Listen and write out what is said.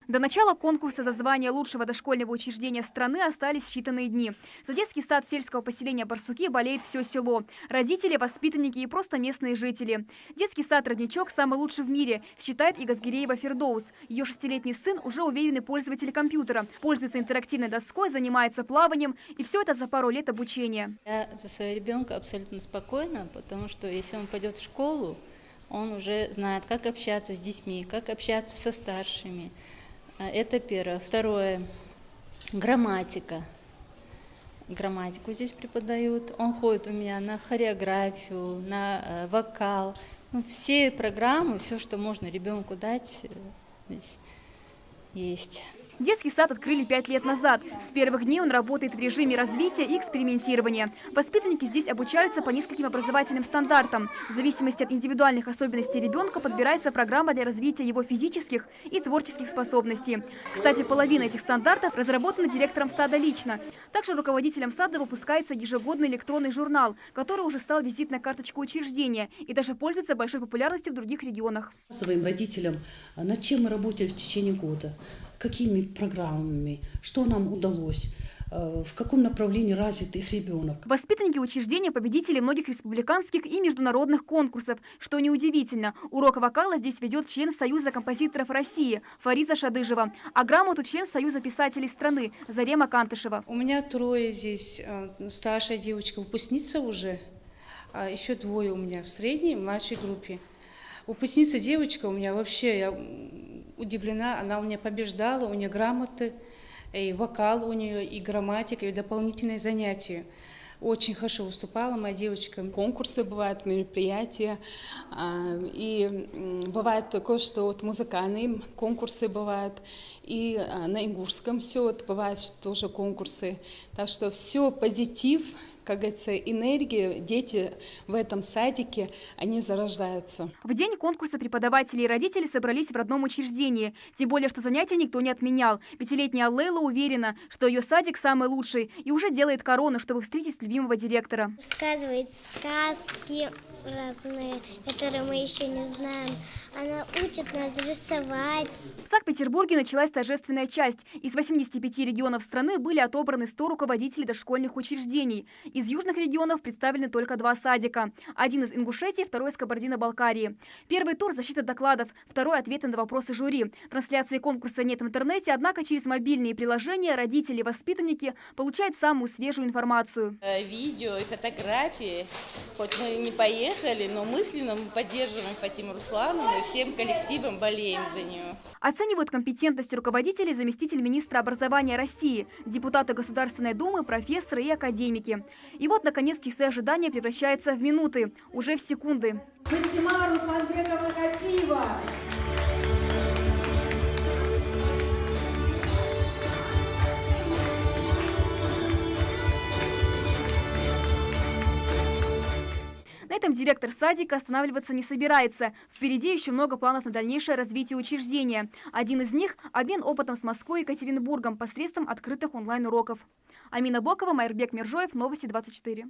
До начала конкурса за звание лучшего дошкольного учреждения страны остались считанные дни. За детский сад сельского поселения Барсуки болеет все село. Родители, воспитанники и просто местные жители. Детский сад «Родничок» самый лучший в мире, считает и Газгиреева Фирдоус. Ее 6-летний сын уже уверенный пользователь компьютера, пользуется интерактивной доской, занимается плаванием. И все это за пару лет обучения. Я за своего ребенка абсолютно спокойна, потому что если он пойдет в школу, он уже знает, как общаться с детьми, как общаться со старшими. Это первое. Второе. Грамматика. Грамматику здесь преподают. Он ходит у меня на хореографию, на вокал. Ну, все программы, все, что можно ребенку дать, здесь есть. Детский сад открыли 5 лет назад. С первых дней он работает в режиме развития и экспериментирования. Воспитанники здесь обучаются по нескольким образовательным стандартам. В зависимости от индивидуальных особенностей ребенка подбирается программа для развития его физических и творческих способностей. Кстати, половина этих стандартов разработана директором сада лично. Также руководителем сада выпускается ежегодный электронный журнал, который уже стал визитной карточкой учреждения и даже пользуется большой популярностью в других регионах. Своим родителям, над чем мы работали в течение года, какими программами, что нам удалось, в каком направлении развит их ребенок. Воспитанники учреждения – победители многих республиканских и международных конкурсов. Что неудивительно, урок вокала здесь ведет член Союза композиторов России Фариза Шадыжева, а грамоту член Союза писателей страны Зарема Кантышева. У меня 3 здесь, старшая девочка выпускница уже, а еще 2 у меня в средней и младшей группе. Выпускница девочка у меня вообще, я удивлена, она у меня побеждала, у нее грамоты, и вокал у нее, и грамматика, и дополнительные занятия. Очень хорошо выступала моя девочка. Конкурсы бывают, мероприятия, и бывает такое, что вот музыкальные конкурсы бывают, и на Ингурском все вот бывает, что тоже конкурсы. Так что все позитив. Как говорится, энергия, дети в этом садике, они зарождаются. В день конкурса преподаватели и родители собрались в родном учреждении. Тем более, что занятия никто не отменял. 5-летняя Лейла уверена, что ее садик самый лучший и уже делает корону, чтобы встретить любимого директора. Рассказывает сказки разные, которые мы еще не знаем. Она учит нас рисовать. В Санкт-Петербурге началась торжественная часть. Из 85 регионов страны были отобраны 100 руководителей дошкольных учреждений. Из южных регионов представлены только 2 садика. Один из Ингушетии, второй из Кабардино-Балкарии. Первый тур – защита докладов, второй – ответы на вопросы жюри. Трансляции конкурса нет в интернете, однако через мобильные приложения родители и воспитанники получают самую свежую информацию. Видео и фотографии, хоть мы не поехали, но мысленно мы поддерживаем Фатиму Руслановну и всем коллективом болеем за нее. Оценивают компетентность руководителей заместитель министра образования России, депутаты Государственной Думы, профессоры и академики. И вот, наконец, часы ожидания превращаются в минуты, уже в секунды. Фатима Русланбековна Хатиева. На этом директор садика останавливаться не собирается. Впереди еще много планов на дальнейшее развитие учреждения. Один из них – обмен опытом с Москвой и Екатеринбургом посредством открытых онлайн-уроков. Амина Бокова, Майрбек Миржоев, Новости 24.